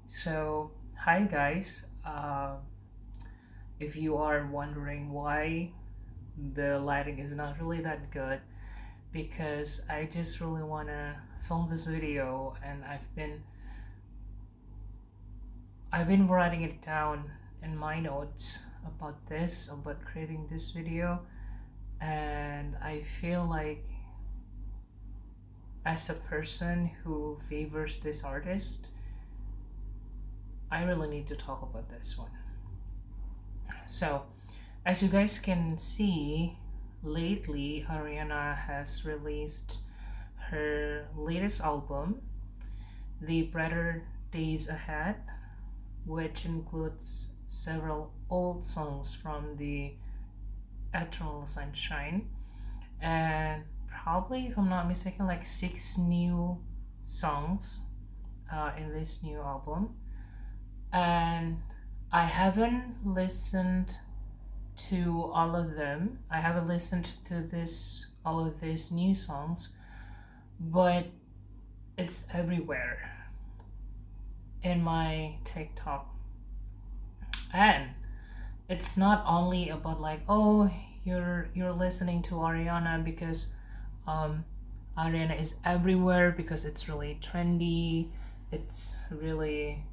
So, hi guys. If you are wondering why the lighting is not really that good, because I just really want to film this video and I've been writing it down in my notes about creating this video, and I feel like as a person who favors this artist, I really need to talk about this one. So, as you guys can see, lately Ariana has released her latest album, The Brighter Days Ahead, which includes several old songs from the Eternal Sunshine, and probably, if I'm not mistaken, like six new songs in this new album. And I haven't listened to all of them. I haven't listened to this all of these new songs, but it's everywhere in my TikTok. And it's not only about like, oh, you're listening to Ariana because um Ariana is everywhere because it's really trendy. It's really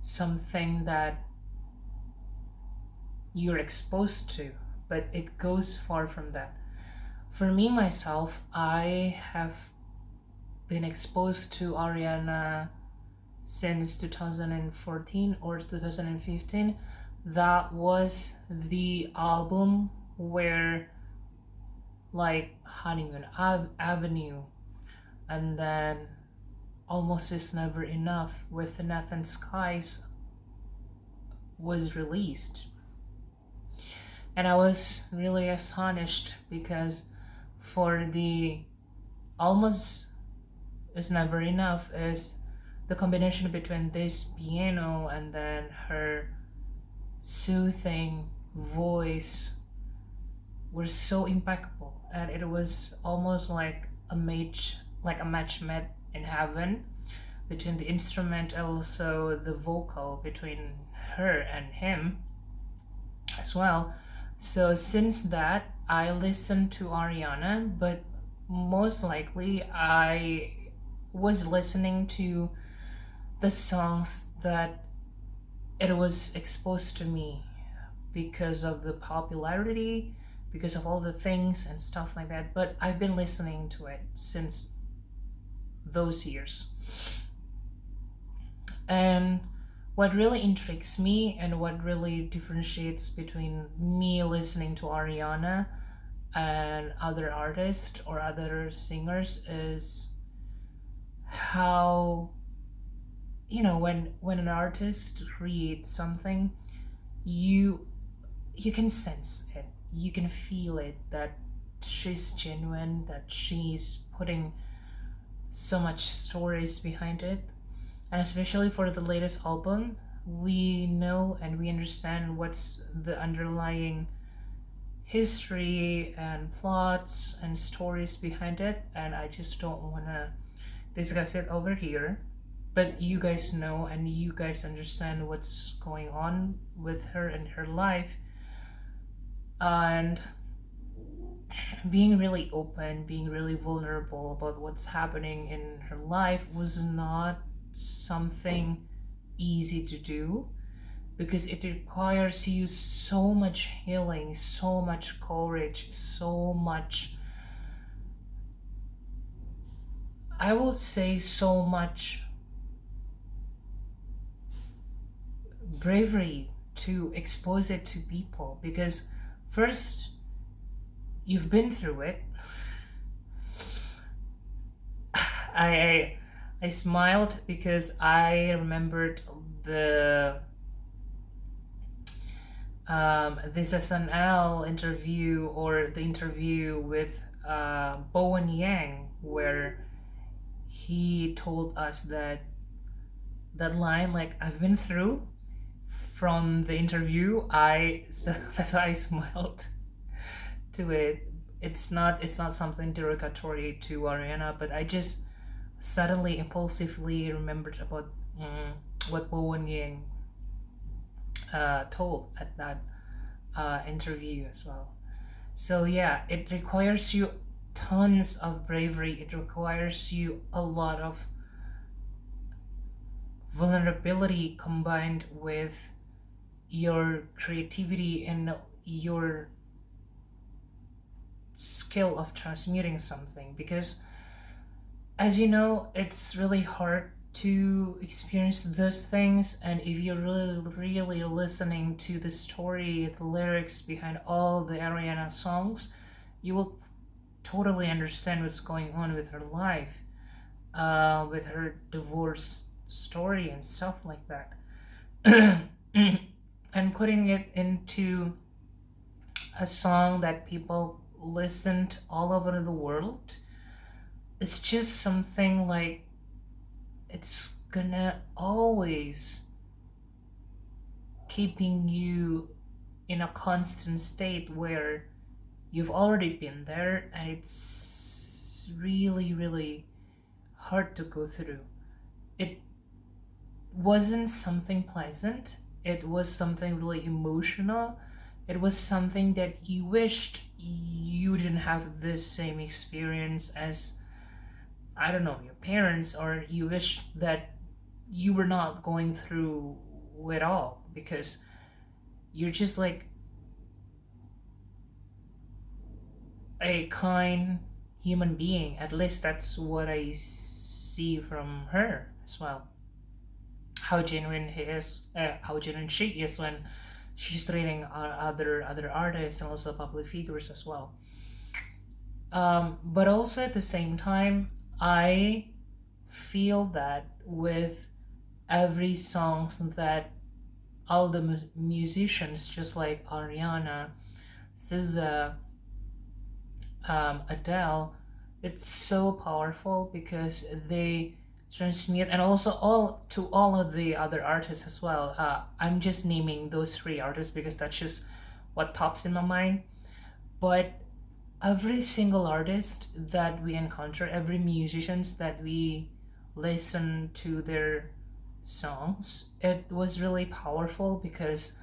something that you're exposed to, but it goes far from that. For me, myself, I have been exposed to Ariana since 2014 or 2015. That was the album where, like, Avenue, and then Almost Is Never Enough with Nathan Skies was released. And I was really astonished because for the Almost Is Never Enough is the combination between this piano and then her soothing voice were so impeccable, and it was almost like a match made in heaven between the instrument and also the vocal between her and him as well. So since that, I listened to Ariana, but most likely I was listening to the songs that it was exposed to me because of the popularity, because of all the things and stuff like that. But I've been listening to it since those years. And what really intrigues me and what really differentiates between me listening to Ariana and other artists or other singers is how, when an artist creates something, you you can sense it, you can feel it, that she's genuine, that she's putting so much stories behind it. And especially for the latest album, we know and we understand what's the underlying history and plots and stories behind it, and I just don't want to discuss it over here. But you guys know and you guys understand what's going on with her and her life, and being really open, being really vulnerable about what's happening in her life was not something easy to do, because it requires you so much healing, so much courage, so much, I would say, so much bravery to expose it to people, because first you've been through it. I smiled because I remembered the this SNL interview, or the interview with Bowen Yang, where he told us that line, like, I've been through. From the interview, so that's why I smiled to it. It's not something derogatory to Ariana, but I just suddenly impulsively remembered about what Bowen Yang told at that interview as well. So yeah, it requires you tons of bravery. It requires you a lot of vulnerability combined with your creativity and your skill of transmuting something, because as you know, it's really hard to experience those things, and if you're really listening to the story, the lyrics behind all the Ariana songs, you will totally understand what's going on with her life, with her divorce story and stuff like that. And putting it into a song that people listened all over the world, it's just something like it's gonna always keeping you in a constant state where you've already been there, and it's really hard to go through. It wasn't something pleasant, it was something really emotional. It was something that you wished you didn't have this same experience as, I don't know, your parents, or you wish that you were not going through it all, because you're just like a kind human being. At least that's what I see from her as well. How genuine he is, how genuine she is when she's treating other artists and also public figures as well. But also at the same time, I feel that with every songs that all the musicians, just like Ariana, SZA, Adele, it's so powerful because they transmute, and also all of the other artists as well. I'm just naming those three artists because that's just what pops in my mind. But every single artist that we encounter, every musicians that we listen to their songs, it was really powerful because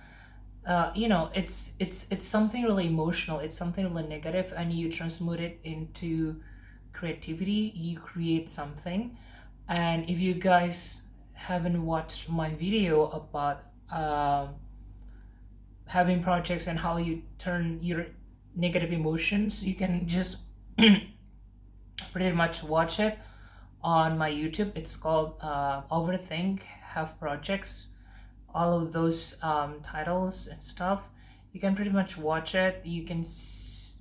it's something really emotional, it's something really negative, and you transmute it into creativity, you create something. And if you guys haven't watched my video about having projects and how you turn your negative emotions, you can just pretty much watch it on my YouTube. It's called Overthink Have Projects. All of those titles and stuff, you can pretty much watch it. You can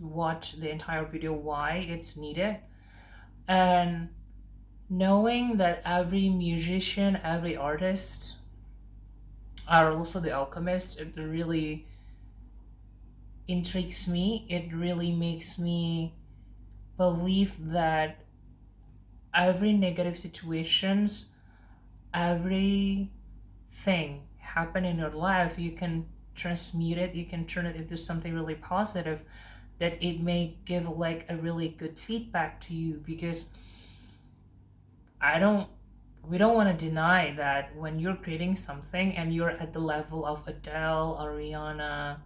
watch the entire video why it's needed. And knowing that every musician, every artist are also the alchemist, it really intrigues me. It really makes me believe that every negative situations, everything happen in your life, you can transmute it, you can turn it into something really positive, that it may give like a really good feedback to you. Because I don't we don't want to deny that when you're creating something and you're at the level of Adele, Ariana,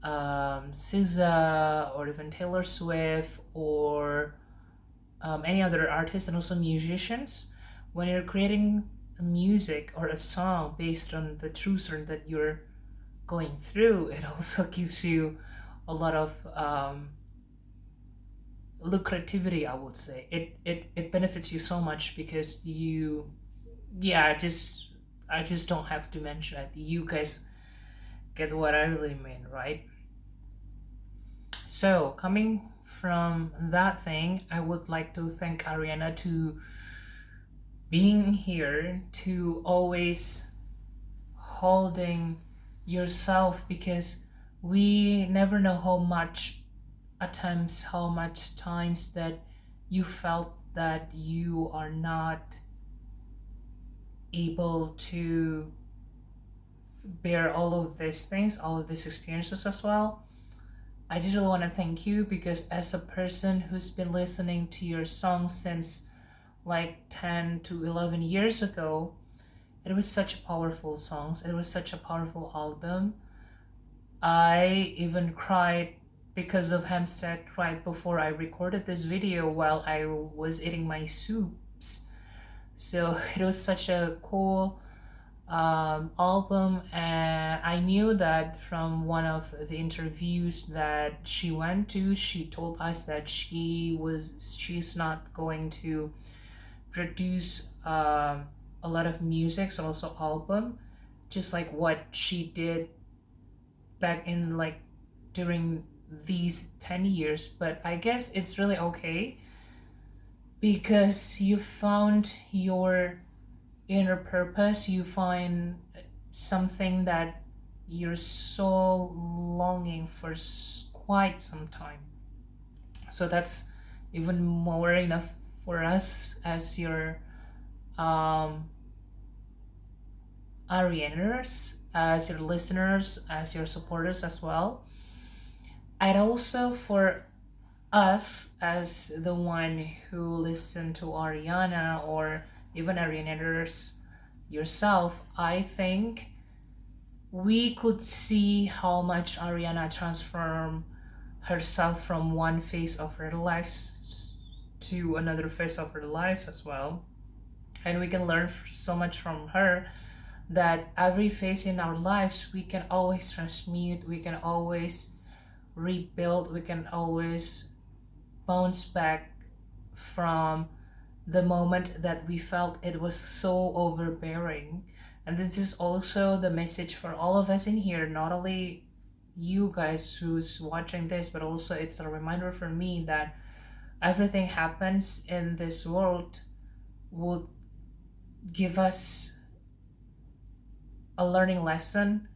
SZA, or even Taylor Swift, or any other artists and also musicians, when you're creating a music or a song based on the truth that you're going through, it also gives you a lot of lucrativity, I would say. It benefits you so much because you, yeah, I just don't have to mention it. You guys get what I really mean, right? So coming from that thing, I would like to thank Ariana to being here, to always holding yourself, because we never know how much attempts, how much times that you felt that you are not able to bear all of these things, all of these experiences as well. I just really want to thank you, because as a person who's been listening to your songs since like 10 to 11 years ago, it was such a powerful songs. It was such a powerful album. I even cried because of Hempstead right before I recorded this video while I was eating my soups. So it was such a cool album, and I knew that from one of the interviews that she went to. She told us that she's not going to produce a lot of music, so also album, just like what she did back in like during these 10 years. But I guess it's really okay because you found your inner purpose, you find something that you're so longing for quite some time. So that's even more enough for us as your um arianers, as your listeners, as your supporters as well. And also for us as the one who listen to Ariana, or even Arianers yourself, I think we could see how much Ariana transformed herself from one phase of her life to another phase of her lives as well. And we can learn so much from her, that every phase in our lives we can always transmute, we can always rebuild, we can always bounce back from the moment that we felt it was so overbearing. And this is also the message for all of us in here, not only you guys who's watching this, but also it's a reminder for me that everything happens in this world will give us a learning lesson,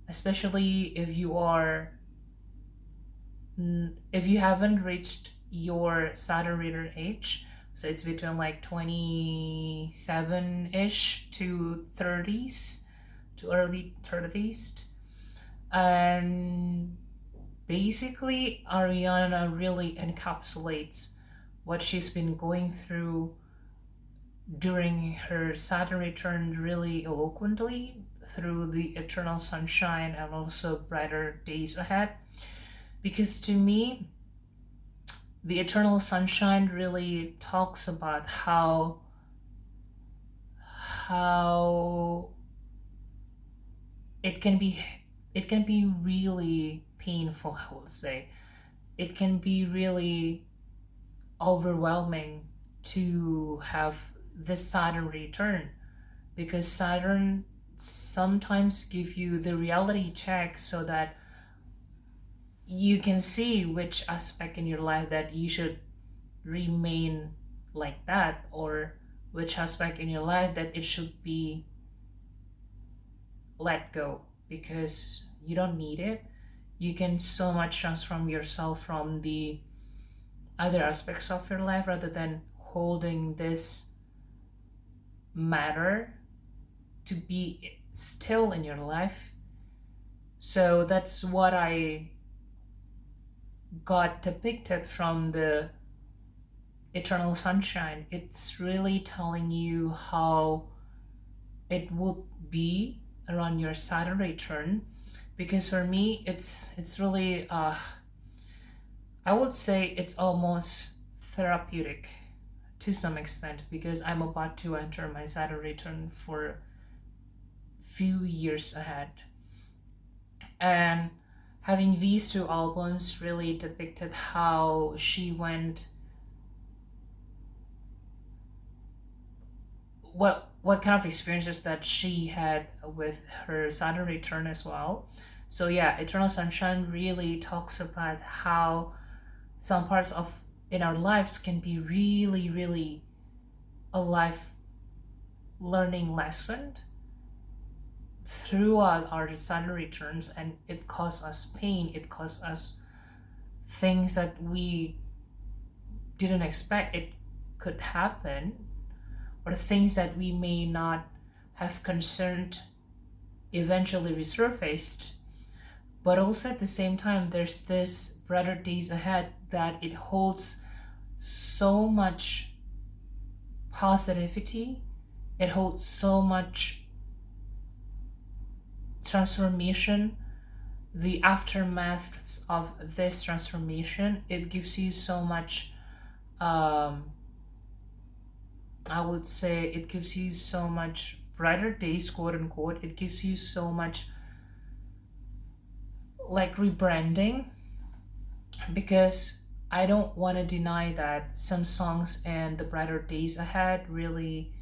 especially if you haven't reached your Saturn reader age. So it's between like 27-ish to 30s, to early 30s. And basically Ariana really encapsulates what she's been going through during her Saturn return really eloquently through the eternal sunshine and also brighter days ahead. Because to me, the eternal sunshine really talks about how it can be really painful, I would say. It can be really overwhelming to have this Saturn return, because Saturn sometimes give you the reality check so that you can see which aspect in your life that you should remain like that, or which aspect in your life that it should be let go because you don't need it. You can so much transform yourself from the other aspects of your life rather than holding this matter to be still in your life. So that's what I got depicted from the eternal sunshine. It's really telling you how it would be around your Saturn return, because for me it's really I would say it's almost therapeutic to some extent, because I'm about to enter my Saturn return for few years ahead. And having these two albums really depicted how she went, what kind of experiences that she had with her Saturn return as well. So yeah, Eternal Sunshine really talks about how some parts of in our lives can be really, really a life learning lesson throughout our Saturn returns, and it caused us pain, it caused us things that we didn't expect it could happen, or things that we may not have concerned eventually resurfaced. But also at the same time, there's this brighter days ahead that it holds so much positivity, it holds so much transformation, the aftermaths of this transformation, it gives you so much, um, I would say it gives you so much brighter days, quote unquote. It gives you so much like rebranding, because I don't want to deny that some songs and the brighter days ahead really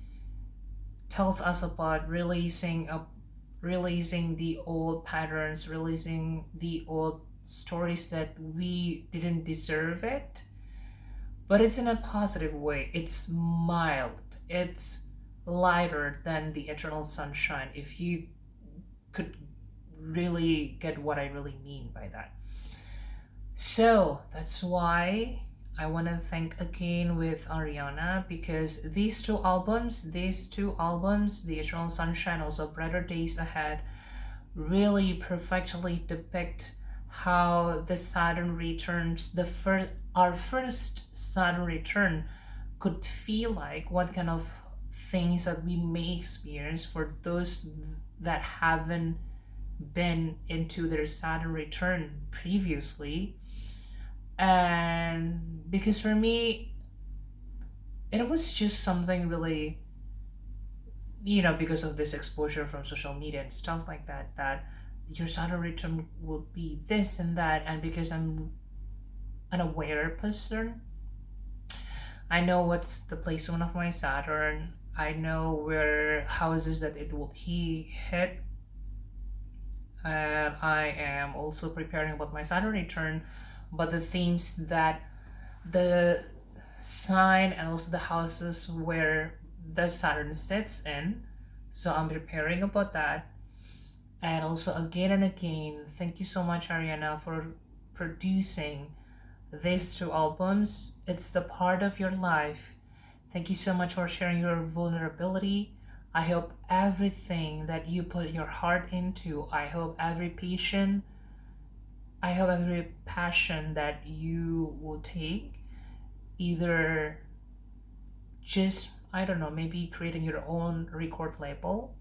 tells us about releasing the old patterns, releasing the old stories that we didn't deserve it. But it's in a positive way. It's mild. It's lighter than the eternal sunshine. If you could really get what I really mean by that. So that's why I want to thank again with Ariana, because these two albums, The Eternal Sunshine, also Brighter Days Ahead, really perfectly depict how the Saturn returns, our first Saturn return could feel like, what kind of things that we may experience for those that haven't been into their Saturn return previously. And because for me, it was just something really, because of this exposure from social media and stuff like that, that your Saturn return will be this and that. And because I'm an aware person, I know what's the placement of my Saturn. I know where houses that it will hit. And I am also preparing about my Saturn return, but the themes that the sign and also the houses where the Saturn sits in. So I'm preparing about that. And also, again and again, thank you so much, Ariana, for producing these two albums. It's the part of your life. Thank you so much for sharing your vulnerability. I hope everything that you put your heart into, I hope every passion that you will take, either just, I don't know, maybe creating your own record label,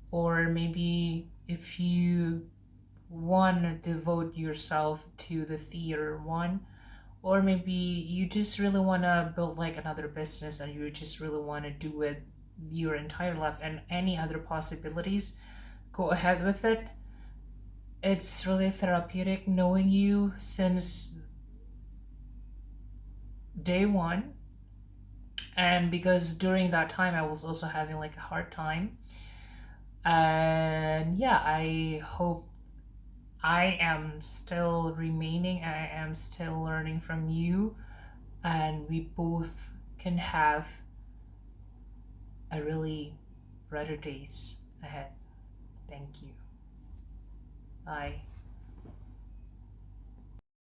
or maybe if you want to devote yourself to the theater one, or maybe you just really want to build like another business and you just really want to do it your entire life, and any other possibilities, go ahead with it. It's really therapeutic knowing you since day one. And because during that time I was also having like a hard time, and yeah, I hope I am still remaining, I am still learning from you, and we both can have a really brighter days ahead. Thank you. Bye.